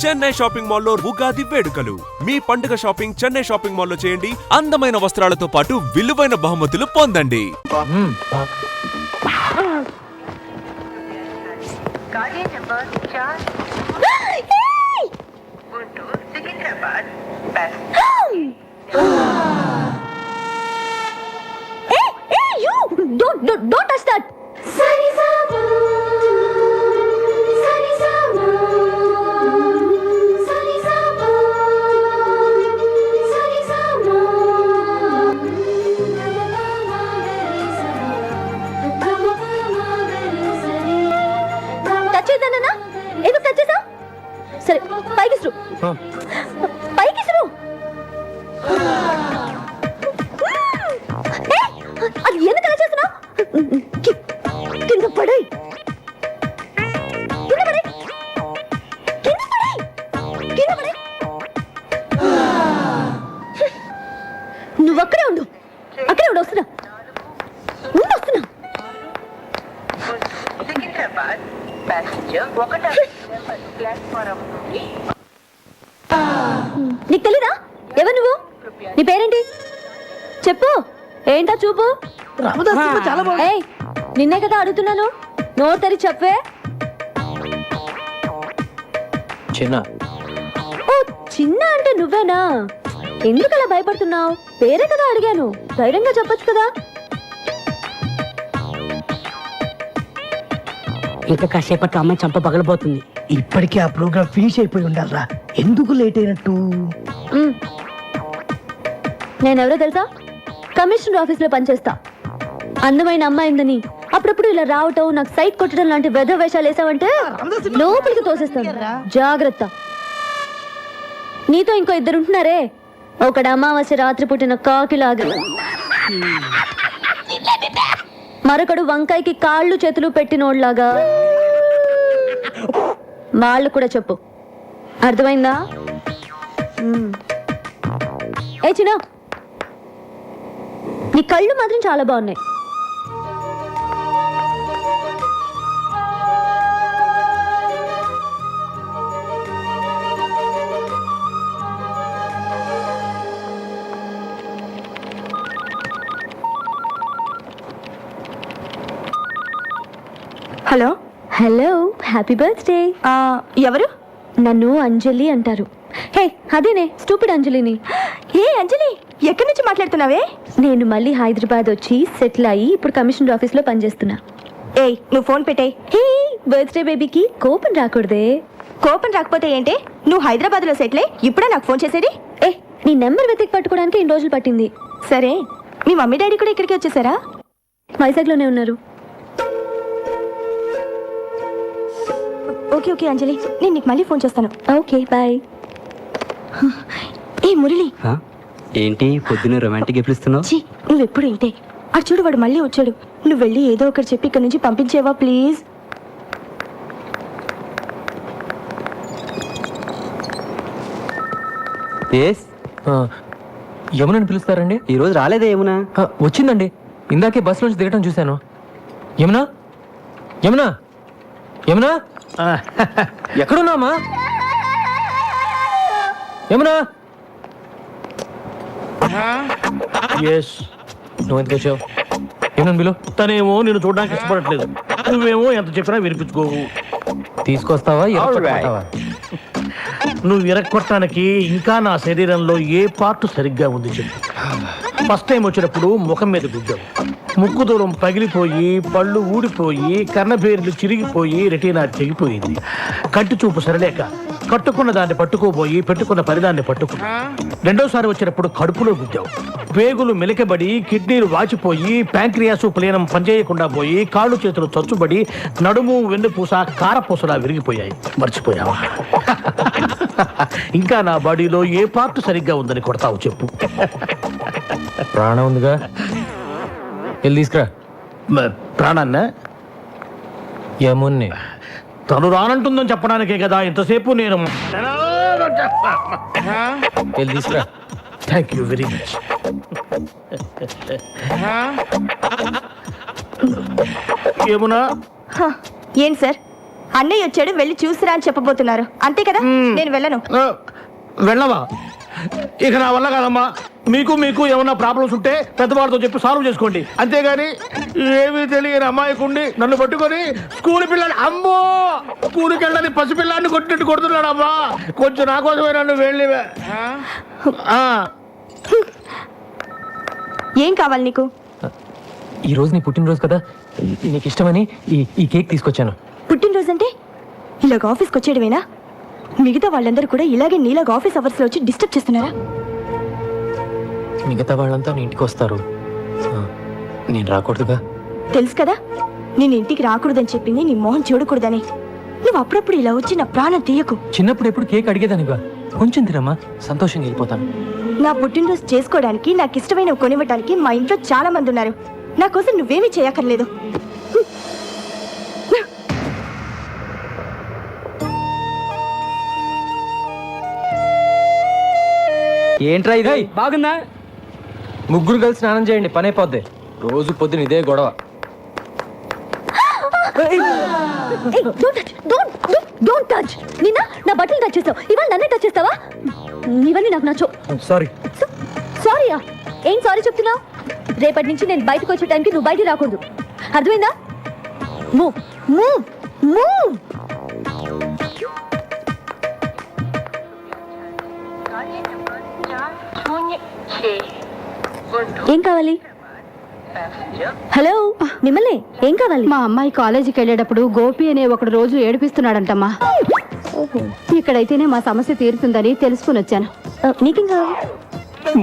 Chennai shopping మాల్లో ఉగాది వేడుకలు. మీ పండుగ షాపింగ్ చెన్నై షాపింగ్ మాల్లో చేయండి. అందమైన వస్త్రాలతో పాటు విలువైన బహుమతులు పొందండి. Don't touch that. సరే పైకి అది ఎందుకు అలా చేస్తున్నా? కింద పడే నువ్వు అక్కడే ఉండు వస్తున్నా నీకు తెలీదా? ఎవరు నువ్వు? నీ పేరేంటి చెప్పు. ఏంటా చూపు? నిన్నే కదా అడుగుతున్నాను, నోరు తెరి చెప్పే. చిన్న. ఓ చిన్న అంటే నువ్వేనా? ఎందుకు అలా భయపడుతున్నావు? పేరే కదా అడిగాను, ధైర్యంగా చెప్పొచ్చు కదా. ఇంకా కాసేపట్లో అమ్మాయి చంప పగలబోతుంది. ఇప్పటికే ఆ ప్రోగ్రామ్ ఫినిష్ అయిపోయి ఉండాలరా, ఎందుకు లేట్ అయినట్టు? నేనెవరో తెలుసా? కమిషనర్ ఆఫీస్ లో పనిచేస్తా. అందమైన అమ్మాయిందని అప్పుడప్పుడు ఇలా రావటం, నాకు సైట్ కొట్టడం లాంటి వెధ వేషాలు వేసావంటే లోపలికి తోసేస్తాను, జాగ్రత్త. నీతో ఇంకో ఇద్దరు ఉంటున్నారే, ఒకడు అమావాస్య రాత్రి పుట్టిన కాకిలాగా, మరొకడు వంకాయకి కాళ్ళు చేతులు పెట్టినోడ్లాగా. వాళ్ళు కూడా చెప్పు, అర్థమైందా? ఏ చిన్న, నీ కళ్ళు మాత్రం చాలా బాగున్నాయి. Hello hello, happy birthday. ఎవరు? నన్ను అంజలి అంటారు. హే అదేనే, స్టూపిడ్ అంజలిని. ఏ అంజలి, ఎక్కడి నుంచి మాట్లాడుతున్నావే? నేను మళ్ళీ హైదరాబాద్ వచ్చి సెటిల్ అయ్యి ఇప్పుడు కమిషనర్ ఆఫీస్ లో పనిచేస్తున్నా. ఏయ్ నువ్వు ఫోన్ పెట్టే. హే, బర్త్డే బేబీకి కోపం రాకూడదే. కోపం రాకపోతే ఏంటే? నువ్వు హైదరాబాద్ లో సెటిల్ అయ్యి ఇప్పుడే నాకు ఫోన్ చేసేది? ఏ, నీ నెంబర్ వెతికి పట్టుకోవడానికి ఇన్ని రోజులు పట్టింది. సరే, మీ మమ్మీ డాడీ కూడా ఇక్కడికి వచ్చేసారా? వైజాగ్ లోనే ఉన్నారు. ఓకే ఓకే అంజలి, నేను నీకు మళ్ళీ ఫోన్ చేస్తాను. Okay bye. ఏ మురళి, ఏంటి పొద్దున్న రొమాంటిక్ ఎప్పుడుస్తున్నావు? ఛీ, నువ్వెప్పుడు ఇంతే. అటు చూడు, వాడు మళ్ళీ వచ్చాడు. నువ్వు వెళ్ళి ఏదో ఒకటి చెప్పి ఇక్కడ నుంచి పంపించేవా ప్లీజ్? యమునని పిలుస్తారండి? ఈ రోజు రాలేదే యమునా? వచ్చిందండి, ఇందాకే బస్ నుంచి దిగటం చూశాను. యమునా, యమునా, యమునా, ఎక్కడున్నామా? యమునా, నువ్వు ఎందుకు వచ్చావు? యమునని పిలు. తనేమో నేను చూడడానికి ఇష్టపడట్లేదు, నువ్వేమో ఎంత చెప్పినా వినిపించుకోవు. తీసుకొస్తావా? నువ్వు విరక్కొట్టడానికి ఇంకా నా శరీరంలో ఏ పార్ట్ సరిగ్గా ఉంది చెప్పు. ఫస్ట్ టైం వచ్చినప్పుడు ముఖం మీద గుద్దావు, ముక్కు దూరం పగిలిపోయి, పళ్ళు ఊడిపోయి, కన్నబేర్లు చిరిగిపోయి, రెటీనా తెగిపోయింది. కంటి చూపు సరలేక కట్టుకున్న దాన్ని పట్టుకోబోయి పెట్టుకున్న పరిదాన్ని పట్టుకున్నా. రెండోసారి వచ్చినప్పుడు కడుపులో గుద్దావు, పేగులు మెలికబడి, కిడ్నీలు వాచిపోయి, ప్యాంక్రియాసు ప్లీనం పనిచేయకుండా పోయి, కాళ్ళు చేతులు చచ్చుబడి, నడుము వెన్నుపూస కారపూసలా విరిగిపోయాయి. మర్చిపోయావా? ఇంకా నా బాడీలో ఏ పార్ట్ సరిగ్గా ఉందని కొడతావు చెప్పు. ప్రాణం ఉందిగా, వెళ్ళి తీసుకురా. ప్రాణాన్న? యమున్ని. తను రానంటుందని చెప్పడానికే కదా ఇంతసేపు నేను. వెళ్ళి తీసుకురా. Thank you very much. Yamuna, ఏంటి సార్, అన్నయ్య వచ్చాడు, వెళ్ళి చూసిరా అని చెప్పబోతున్నారు అంతే కదా. నేను వెళ్ళను. వెళ్ళవా? ఇక నా వల్ల కాదమ్మా. మీకు ఏమన్నా ప్రాబ్లమ్స్ ఉంటే పెద్దవాళ్ళతో చెప్పి సాల్వ్ చేసుకోండి, అంతేగాని ఏమీ తెలియని అమ్మాయికుండి నన్ను పట్టుకొని స్కూల్ పిల్లలు అమ్మో స్కూల్కి వెళ్ళని పసిపిల్లాన్ని కొట్టినట్టు కొడుతున్నాడు అమ్మా. కొంచెం నా కోసమే నన్ను వెళ్ళి ఏం కావాలి నీకు? ఈ రోజు నీ పుట్టినరోజు కదా, నీకు ఇష్టమని ఈ కేక్ తీసుకొచ్చాను. పుట్టినరోజు అంటే ఇలాగ ఆఫీస్కి వచ్చేయడమేనా? మిగతా వాళ్ళందరూ కూడా ఇలాగే నీలాగా ఆఫీస్ అవర్స్ లో వచ్చి డిస్టర్బ్ చేస్తున్నారా? మిగతా వాళ్ళంతా నీ ఇంటికి వస్తారు, నేను రాకూడదుగా. తెలుసు కదా, నేను ఇంటికి రాకూడదని చెప్పింది నీ మొహం చూడకూడదని. నువ్వు అప్పుడప్పుడు ఇలా వచ్చి నా ప్రాణం తీయకు. చిన్నప్పుడు ఎప్పుడు కేక్ అడిగేదానిగా, కొంచెం తినమ్మా, సంతోషంగా వెళ్ళిపోతాను. నా పుట్టినరోజు చేసుకోవడానికి, నాకు ఇష్టమైనవి కొనివ్వడానికి మా ఇంట్లో చాలా మంది ఉన్నారు. నా కోసం నువ్వేమీ చేయక్కర్లేదు. ఏంట్రా ఇది? బాగుందా? ముగ్గురు కలిసి స్నానం చేయండి, పని అయిపోద్ది. రోజు పొద్దున ఇదే గొడవ. Don't touch. నిన్న నా బట్టలు టచ్ చేస్తావు, ఇవాళ నన్నే టచ్ చేస్తావా? ఇవన్నీ నాకు నచ్చవు. సారీ. సారీయా? ఏం సారీ చెప్తున్నావు? రేపటి నుంచి నేను బయటకు వచ్చే టైంకి నువ్వు బయటికి రాకూడదు, అర్థమైందా? Move move move. ఏం కావాలి? హలో, మిమ్మల్ని ఏం కావాలి? మా అమ్మాయి కాలేజీకి వెళ్ళేటప్పుడు గోపి అనే ఒకడు రోజు ఏడిపిస్తున్నాడంటమ్మా. ఇక్కడైతేనే మా సమస్య తీరుతుందని తెలుసుకుని వచ్చాను. నీకేం కావాలి?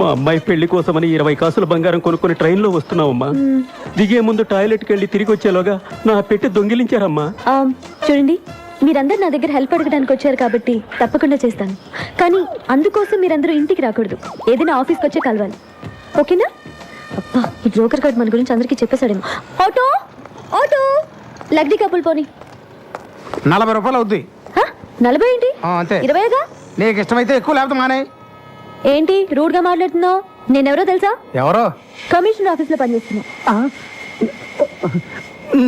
మా అమ్మాయి పెళ్లి కోసమని 20 కాసుల బంగారం కొనుక్కొని ట్రైన్లో వస్తున్నావమ్మా. దిగే ముందు టాయిలెట్కి వెళ్ళి తిరిగి వచ్చేలోగా నా పెట్టి దొంగిలించారమ్మా. చూడండి, మీరందరూ నా దగ్గర హెల్ప్ అడగడానికి వచ్చారు కాబట్టి తప్పకుండా చేస్తాను. కానీ అందుకోసం మీరందరూ ఇంటికి రాకూడదు, ఏదైనా ఆఫీస్కి వచ్చే కలవాలి, ఓకేనా? అబ్బా, ఈ బ్రోకర్ కార్డ్ మన గురించి అందరికీ చెప్పేశాడేమో. ఆటో ఆటో, లగ్డీ కప్పులు పోనీ. 40 రూపాయలు అవుద్ది. 40 ఏంటి? అంతే. 20గా? నీకు ఇష్టమైతే ఎక్కువ, లేకపోతే మానే. ఏంటి రూడ్ గా మాట్లాడుతున్నావు? నేనెవరో తెలుసా? ఎవరో? కమిషనర్ ఆఫీస్ లో పనిచేస్తున్నా.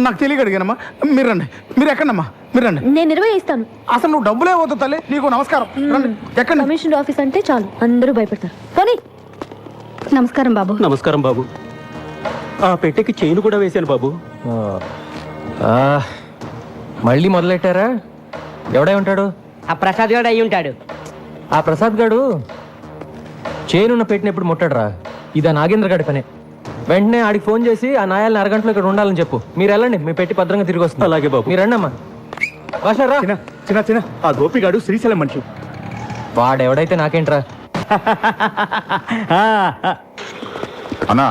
నాకు తెలియక అడిగానమ్మా. మీరు రండి. మీరు ఎక్కడమ్మా? మీరు రండి. నేను 20 ఇస్తాను. అసలు నువ్వు డబ్బులే పోతావు తల్లి. నీకు నమస్కారం. రండి. ఎక్కడ? కమిషనర్ ఆఫీస్ అంటే చాలు అందరూ భయపడతారు. పోనీ. నమస్కారం బాబు. నమస్కారం బాబు. ఆ పెట్టెకి చైన్ కూడా వేశాను బాబు. మళ్ళీ మొదలెట్టారా? ఎవడై ఉంటాడు? ఆ ప్రసాద్ గారు అయి ఉంటాడు. ఆ ప్రసాద్ గాడు చేనున్న పెట్టిన ఎప్పుడు ముట్టాడురా. ఇదా నాగేంద్ర గాడి పనే. వెంటనే ఆడికి ఫోన్ చేసి ఆ నాయాలని అరగంటలో ఇక్కడ ఉండాలని చెప్పు. మీరు వెళ్ళండి, మీ పెట్టి భద్రంగా తిరిగి వస్తుంది. అలాగే బాబు. మీరు రండి అమ్మా. వాసనరా? చిన్న ఆ గోపిగాడు శ్రీశైలం మనిషి. వాడెవడైతే నాకేంట్రా. అన్నా,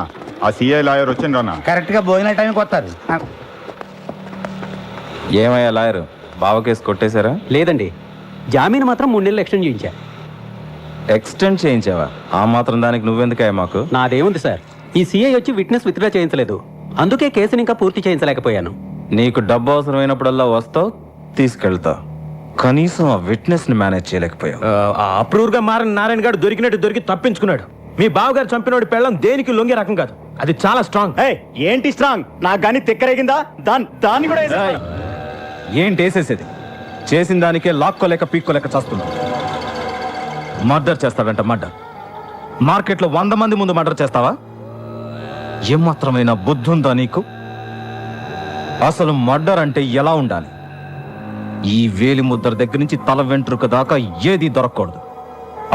ఆ సిఐ లాయర్ వచ్చిండ్రు అన్న. కరెక్ట్ గా భోజన టైంకి వస్తారు. ఏమయ్యా లాయర్, బావ కేసు కొట్టేశారా? లేదండి, జామీన్ మాత్రం 3 నెలలు ఎక్స్టెండ్ చేయించా. ఎక్స్టెండ్ చేయించావా? ఆ మాత్రం దానికి నువ్వెందుకయ్యా మాకు? నాదేముంది సార్, ఈ సిఐ వచ్చి విట్నెస్ విత్డ్రా చేయించలేదు, అందుకే కేసుని ఇంకా పూర్తి చేయించలేకపోయాను. నీకు డబ్బు అవసరమైనప్పుడల్లా వస్తావు, తీసుకెళ్తావు, కనీసం ఆ విట్నెస్ ని మేనేజ్ చేయలేకపోయావు. అప్రూవ్ గా మారిన నారాయణ గారు దొరికినట్టు దొరికి తప్పించుకున్నాడు. మీ బావగారు చంపినోడి పెళ్ళం దేనికి లొంగే రకం కాదు, అది చాలా స్ట్రాంగ్. ఏంటి స్ట్రాంగ్? నాకు గానీ తిక్కరేగిందా? దాన్ని కూడా ఏంటి వేసేసేది? చేసిన దానికే లాక్కోలేక పీక్కోలేక చేస్తున్నావు. మర్డర్ చేస్తాడంట, మర్డర్. మార్కెట్లో 100 మంది ముందు మర్డర్ చేస్తావా? ఏమాత్రమైన బుద్ధి ఉందా నీకు? అసలు మర్డర్ అంటే ఎలా ఉండాలి? ఈ వేలి ముద్ర దగ్గర నుంచి తల వెంట్రుక దాకా ఏది దొరకకూడదు,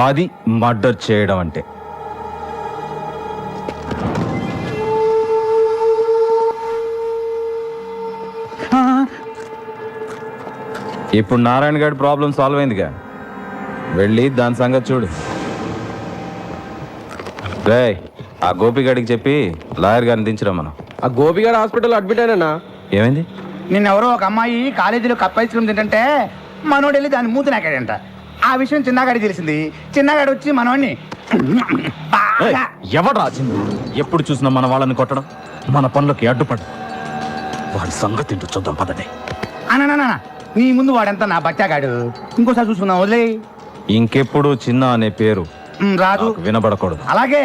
అది మర్డర్ చేయడం అంటే. ఇప్పుడు నారాయణ గారి ప్రాబ్లం సాల్వ్ అయిందిగా, వెళ్ళి దాని సంగతి చూడు. రే, ఆ గోపిగాడికి చెప్పి లాయర్ గారిని దించరా. మనం ఆ గోపిగాడు హాస్పిటల్ అడ్మిట్ అయినా. ఏమైంది? నిన్నెవరో ఒక అమ్మాయి కాలేజీలో కప్ ఐస్ క్రీమ్ తింటే మనోడు వెళ్ళి దాన్ని మూతి నాకాడంట. ఆ విషయం చిన్నగాడికి తెలిసింది. చిన్నగాడు వచ్చి మనోడిని ఎవడా చిందు? ఎప్పుడు చూసినా మన వాళ్ళని కొట్టడం, మన పనులకి అడ్డుపడ. వాడి సంగతి ఏంటో చూద్దాం పదండి. అన్న నీ ముందు వాడంతా నా బచ్చాగాడు. ఇంకోసారి చూసుకుందాం, వదిలే. ఇంకెప్పుడు చిన్న అనే పేరు రాదు, నాకు వినబడకూడదు. అలాగే.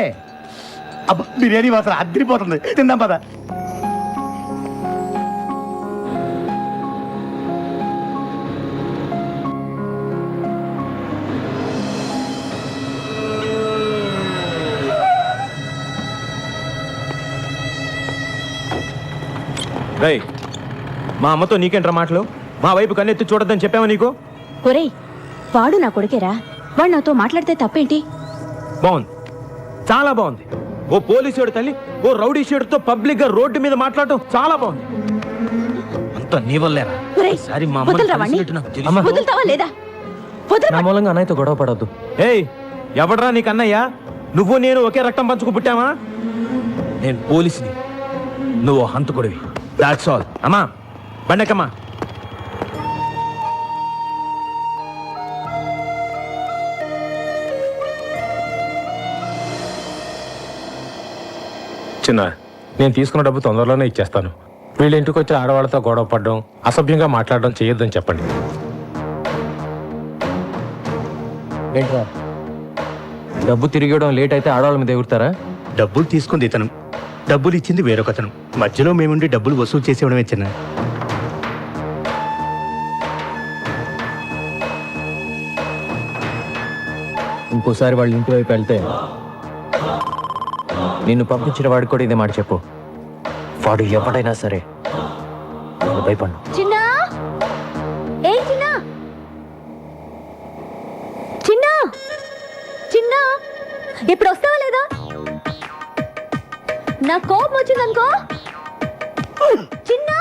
అబ్బా, బిర్యానీ వాసన అద్దరిపోతుంది. తిందాం పద. రేయ్, మా అమ్మతో నీకేంట్రా మాటలు? మా వైపు కన్నెత్తి చూడొద్దని చెప్పావా నీకు? ఒరేయ్ వాడు నా కొడుకేరా, వాడు నాతో మాట్లాడితే తప్పేంటి? బాగుంది, చాలా బాగుంది. ఓ పోలీసుడు తల్లి ఓ రౌడీ షీడ్తో పబ్లిక్ గా రోడ్డు మీద మాట్లాడటం చాలా బాగుంది. అంత నీ వల్లేరా? ఒరేయ్, సరే మా అమ్మని వదలరా వాణ్ణి? కలిసినట్టు నాకు తెలియదు. వదులుతావా లేదా? నా మూలంగా అన్నయ్యతో గొడవ పడద్దు. ఏయ్, ఎవడ్రా నీకు అన్నయ్య? నువ్వు నేను ఒకే రక్తం పంచుకు పుట్టావా? నేను పోలీసుని, నువ్వు హంతకుడివి. That's all. అమ్మా బండకమ్మా. చిన్న, నేను తీసుకున్న డబ్బు తొందరలోనే ఇచ్చేస్తాను. వీళ్ళ ఇంటికి వచ్చి ఆడవాళ్ళతో గొడవ పడడం, అసభ్యంగా మాట్లాడడం చేయొద్దని చెప్పండి. ఏంట్రా, డబ్బు తిరిగి ఇవ్వడం లేట్ అయితే ఆడవాళ్ళ మీద ఎగురుతారా? డబ్బులు తీసుకుంది ఇతను, డబ్బులు ఇచ్చింది వేరొకతను. మధ్యలో మేముండి డబ్బులు వసూలు చేసేవడమే చిన్న. ఇంకోసారి వాళ్ళ ఇంటి వైపు వెళ్తే నిన్ను పంపించిన వాడికి కూడా ఇదే మాట చెప్పు. వాడు ఎవడైనా సరే నేను భయపడ్ను. చిన్నా, ఏ చిన్నా, చిన్నా, చిన్నా, ఇప్పుడు వస్తావా లేదా? నా కోపం వచ్చిందనుకో. చిన్నా,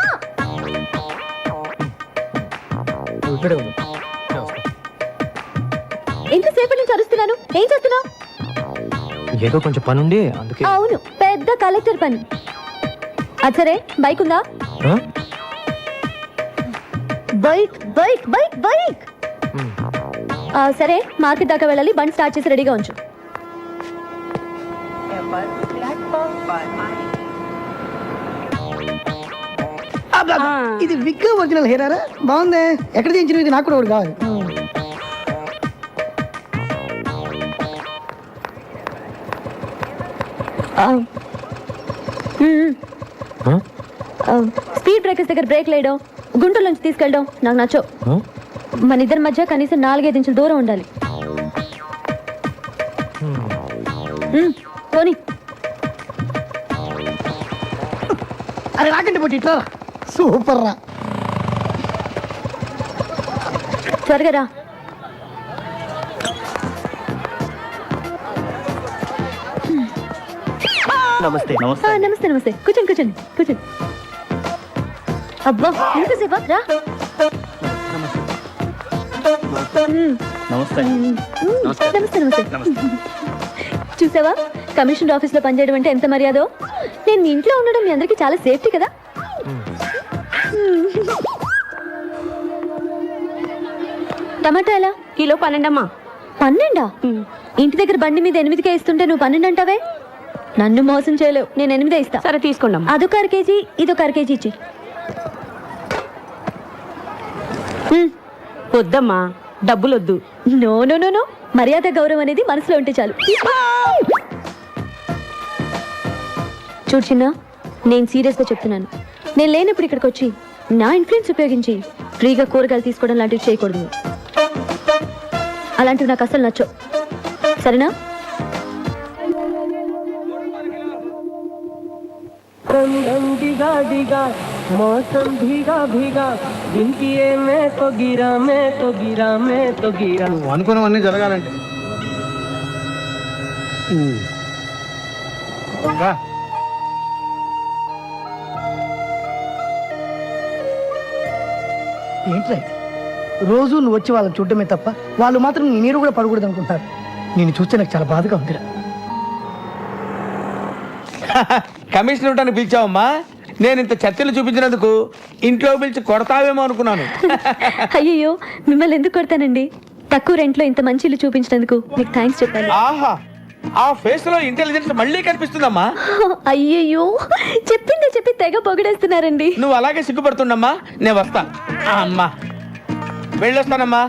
ఎంతసేపటి నుంచి అరుస్తున్నాను, ఏం చేస్తున్నావు? ఏదో కొంచెం పనుండి అందుకే. అవును, పెద్ద కలెక్టర్ పని. అది సరే, బైక్ ఉందా? ఆ? Bike bike bike bike. సరే, మార్కెట్ దాకా వెళ్ళాలి. బండి స్టార్ట్ చేసి రెడీగా ఉంచు. ఇది విగ్ ఒరిజినల్ హెయిరారా? బాగుంది. ఎక్కడ చేయించిన? ఇది నాకు కూడా ఒకటి కావాలి. స్పీడ్ బ్రేకర్స్ దగ్గర బ్రేక్ లేయడం, గుంటూరు నుంచి తీసుకెళ్ళడం నాకు నచ్చవు. మన ఇద్దరి మధ్య కనీసం 4-5 ఇంచుల దూరం ఉండాలి. పోనీ. అరే రాకండి పోటీ, ఇట్లా సూపర్ రా. త్వరగా రా. నమస్తే. నమస్తే నమస్తే. కూర్చోండి కూర్చోండి కూర్చోండి. అబ్బా, ఎంతసేపా? రా. నమస్తే. నమస్తే నమస్తే. చూసావా, కమిషనర్ ఆఫీస్ లో పనిచేయడం అంటే ఎంత మర్యాదో. నేను మీ ఇంట్లో ఉండడం మీ అందరికి చాలా సేఫ్టీ కదా. టమాటా ఎలా? కిలో 12 అమ్మా. 12? ఇంటి దగ్గర బండి మీద 8కే ఇస్తుంటే నువ్వు 12 అంటావే? నన్ను మోసం చేయలేవు. నేను 8 ఇస్తా. సరే తీసుకోండి అమ్మా. అదొక 1 కేజీ, ఇదొక 1 కేజీ ఇచ్చి. వద్దమ్మా, డబ్బులొద్దు. నో నో నో నో, మర్యాద గౌరవం అనేది మనసులో ఉంటే చాలు. చూడు చిన్న, నేను సీరియస్గా చెప్తున్నాను. నేను లేనప్పుడు ఇక్కడికి వచ్చి నా ఇన్ఫ్లుయెన్స్ ఉపయోగించి ఫ్రీగా కూరగాయలు తీసుకోవడం లాంటివి చేయకూడదు. అలాంటివి నాకు అసలు నచ్చవు, సరేనా? అనుకున్నవన్నీ జరగాలంటే ఏంట్రా ఇది? రోజు నువ్వు వచ్చి వాళ్ళని చూడటమే తప్ప వాళ్ళు మాత్రం నీ నీరు కూడా పడకూడదు అనుకుంటారు. నేను చూస్తే నాకు చాలా బాధగా ఉందిరా. కమిషనర్ ఉంటాను పిలిచావమ్మా. నేను ఇంత చర్చలు చూపించినందుకు ఇంట్లో పిలిచి కొడతావేమో అనుకున్నాను. అయ్యయ్యో, మిమ్మల్ని ఎందుకు కొడతానండి? తక్కువ రెంట్లో ఇంత మంచి ఇల్లు చూపించినందుకు మీకు థ్యాంక్స్ చెప్పాలి. ఆహా, ఆ ఫేస్ లో ఇంటెలిజెన్స్ మళ్ళీ కనిపిస్తుందమ్మా. అయ్యయ్యో, చెప్పిందే చెప్పి తెగ పొగిడేస్తున్నారండి. నువ్వు అలాగే సిగ్గుపడుతుండమ్మా. నేను వస్తా. అమ్మా వెళ్ళొస్తానమ్మా.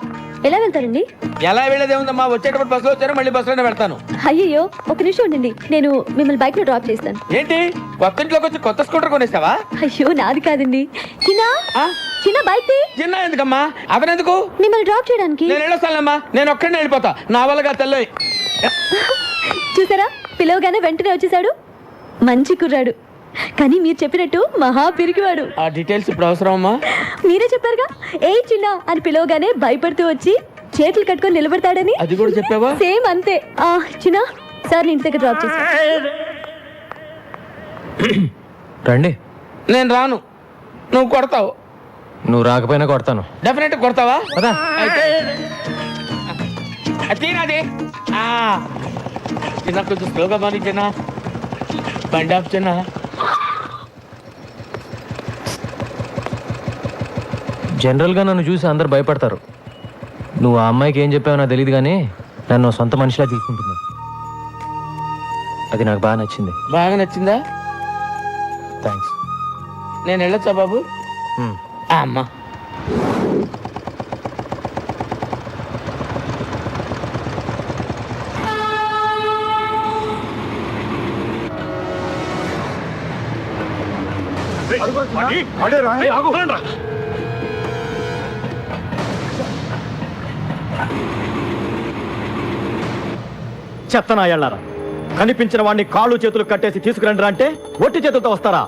ఎలా వెళ్తారండి? ఎలా వెళ్ళేదే ఉందమ్మా, వచ్చేటప్పుడు బస్సులో వచ్చాను, మళ్ళీ బస్సులోనే పెడతాను. అయ్యయ్యో, ఒక నిమిషం ఉండండి, నేను మిమ్మల్ని బైక్ లో డ్రాప్ చేస్తాను. ఏంటి, కొత్త ఇంట్లోకి వచ్చి కొత్త స్కూటర్ కొనేస్తావా? అయ్యో, నాది కాదండి. చిన్న చిన్న బైక్ చిన్న ఎందుకమ్మా, అతనెందుకు? మిమ్మల్ని డ్రాప్ చేయడానికి. నేను వెళ్ళొస్తానమ్మా, నేను ఒక్కడినే వెళ్ళిపోతా. నా వల్లగా తెల్లోయ్. చూసారా, పిలవగానే వెంటనే వచ్చేసాడు. మంచి కుర్రాడు. కానీ మీరు చెప్పినట్టు మహా పిరికివాడు. ఆ డీటెయిల్స్ ఇప్పుడు అవసరం అమ్మా? మీరే చెప్పారుగా, ఏ చిన్న అని పిలవగానే భయపడుతూ వచ్చి చేతులు కట్టుకొని నిలబడతాడని. అది కూడా చెప్పావా? సేమ్ అంతే. చిన్న సార్ ఇంటి దగ్గర డ్రాప్ చేసి. రండి. నేను రాను, నువ్వు కొడతావు. నువ్వు రాకపోయినా కొడతాను. డెఫినెట్ కొడతావా? పదా. తీరాది చిన్న, కొంచెం స్లోగా మాని చిన్న, బండి ఆఫ్ చిన్న. జనరల్గా నన్ను చూసి అందరు భయపడతారు. నువ్వు ఆ అమ్మాయికి ఏం చెప్పావో నాకు తెలియదు, కానీ నన్ను సొంత మనిషిలా తీసుకుంటున్నావు. అది నాకు బాగా నచ్చింది. బాగా నచ్చిందా? థ్యాంక్స్. నేను వెళ్ళొచ్చా బాబు? అమ్మా చెత్తనాయాళ్ళారా, కనిపించిన వాడిని కాళ్ళు చేతులు కట్టేసి తీసుకురండి అంటే ఒట్టి చేతులతో వస్తారా?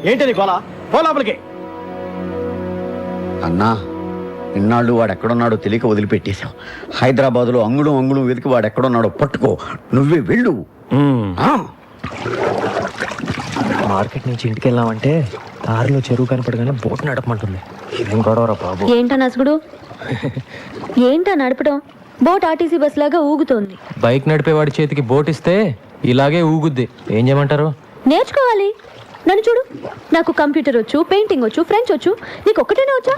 ఏంటి నీ గోలా? పో లోపలికి. అన్నా, ఇన్నాళ్ళు వాడు ఎక్కడున్నాడో తెలియక వదిలిపెట్టేశావు. హైదరాబాద్లో అంగుళం వెతికి వాడు ఎక్కడున్నాడో పట్టుకో. నువ్వే వెళ్ళు. మార్కెట్ నుంచి ఇంటికి వెళ్ళామంటే దారిలో చెరువు కనపడగానే బోట్ నడపమంటుంది. ఇదేం గొడవరా బాబు? ఏంటా నసుగుడు? ఏంటా నడపడం? బోట్ ఆర్టీసీ బస్ లాగా ఊగుతోంది. బైక్ నడిపేవాడి చేతికి బోట్ ఇస్తే ఇలాగే ఊగుద్ది. ఏం చేయమంటారు? నేర్చుకోవాలి. నన్ను చూడు, నాకు కంప్యూటర్ వచ్చు, పెయింటింగ్ వచ్చు, ఫ్రెంచ్ వచ్చు. నీకు ఒక్కటేనే వచ్చా?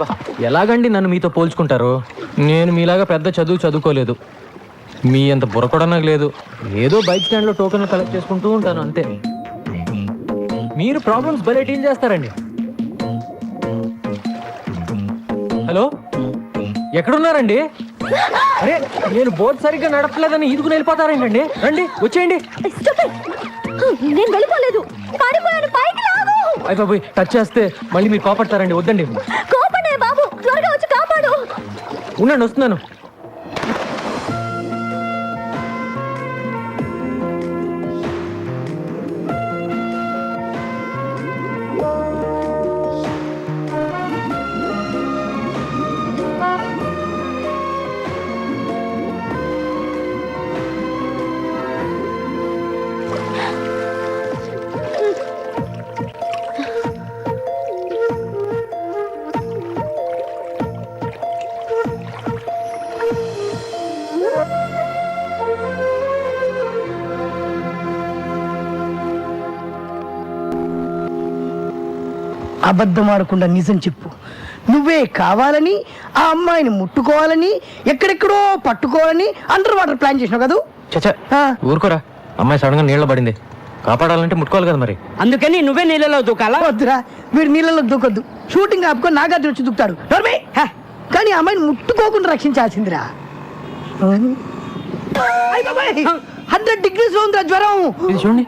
ఎలాగండి నన్ను మీతో పోల్చుకుంటారు? నేను మీలాగా పెద్ద చదువుకోలేదు. మీ అంత బుర్ర కూడా నాకు లేదు. ఏదో బైక్ స్టాండ్లో టోకెన్లు కలెక్ట్ చేసుకుంటూ ఉంటాను అంతే. మీరు ప్రాబ్లమ్స్ భలే డీల్ చేస్తారండి. హలో, ఎక్కడున్నారండి? అరే, నేను బోట్ సరిగ్గా నడపలేదని ఈదుకుని వెళ్ళిపోతారేంటండి? రండి, వచ్చేయండి. నేను వెళ్ళిపోలేదు, పడిపోయాను. పైకి లాగు. అయ్య బాబోయ్, టచ్ చేస్తే మళ్ళీ మీరు కోపడతారండి. వద్దండి. కోపడే బాబు, త్వరగా వచ్చి కాపాడు. ఉండండి, వస్తున్నాను. అబద్ధం ఆడకుండా నిజం చెప్పు. నువ్వే కావాలని ఆ అమ్మాయిని ముట్టుకోవాలని, ఎక్కడెక్కడో పట్టుకోవాలని అండర్ వాటర్ ప్లాన్ చేసినావు కదా? చచ్చా, ఊరుకోరా. అమ్మాయి సడన్ గా నీళ్ళ పడింది. కాపాడాలంటే ముట్టుకోవాలి కదా మరి. అందుకని నువ్వే నీళ్ళలో దూకాలా? వద్దురా, వీడు నీళ్ళలో దూకొద్దు. షూటింగ్ ఆపుకొని నాగార్జున వచ్చి దూకుతాడు. కానీ ఆ అమ్మాయిని ముట్టుకోకుండా రక్షించాల్సిందిరా. 100 degrees లో ఉందిరా జ్వరం. ఇది చూడండి.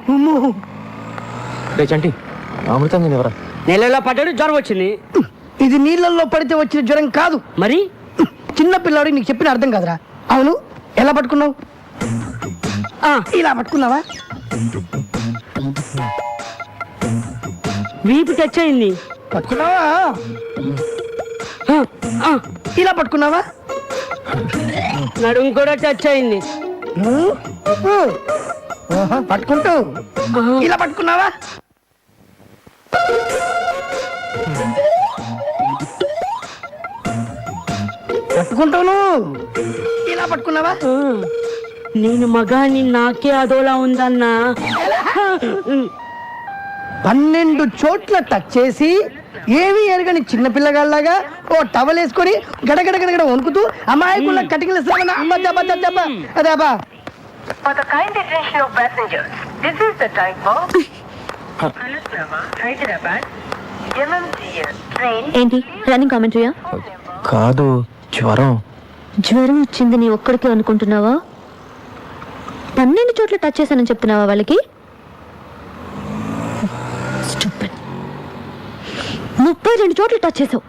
చంటి, అమృతం ఎవరా? నీళ్ళలో పడ్డాడు, జ్వరం వచ్చింది. ఇది నీళ్ళల్లో పడితే వచ్చిన జ్వరం కాదు. మరి చిన్న పిల్లాడికి నీకు చెప్పిన అర్థం కాదురా. అవును, ఎలా పట్టుకున్నావు? ఇలా పట్టుకున్నావా? వీపు టచ్ అయింది. పట్టుకున్నావా? ఇలా పట్టుకున్నావా? నడుము కూడా టచ్ అయింది. పట్టుకుంటూ ఇలా పట్టుకున్నావా? పట్టుకుంటాను. ఇలా పట్టుకున్నావా? నేను మగాని, నాకే అదోలా ఉందన్నా. 12 చోట్ల టచ్ చేసి ఏమీ ఎరగని చిన్న పిల్లగాళ్ళలాగా ఓ టవల్ వేసుకొని గడగడ గడగడ వణుకుతూ అమాయకుల కటింగ్లు ఇస్తామన్నా. అదేబా. For the kind attention of passengers, this is the time for Hyderabad MMTS train. ఏంటి రన్నింగ్ కామెంటరీయా? కాదు, జ్వరం. జ్వరం వచ్చింది నీ ఒక్కడికే అనుకుంటున్నావా? 12 చోట్ల టచ్ చేశానని చెప్తున్నావా వాళ్ళకి? 32 చోట్ల టచ్ చేసావు.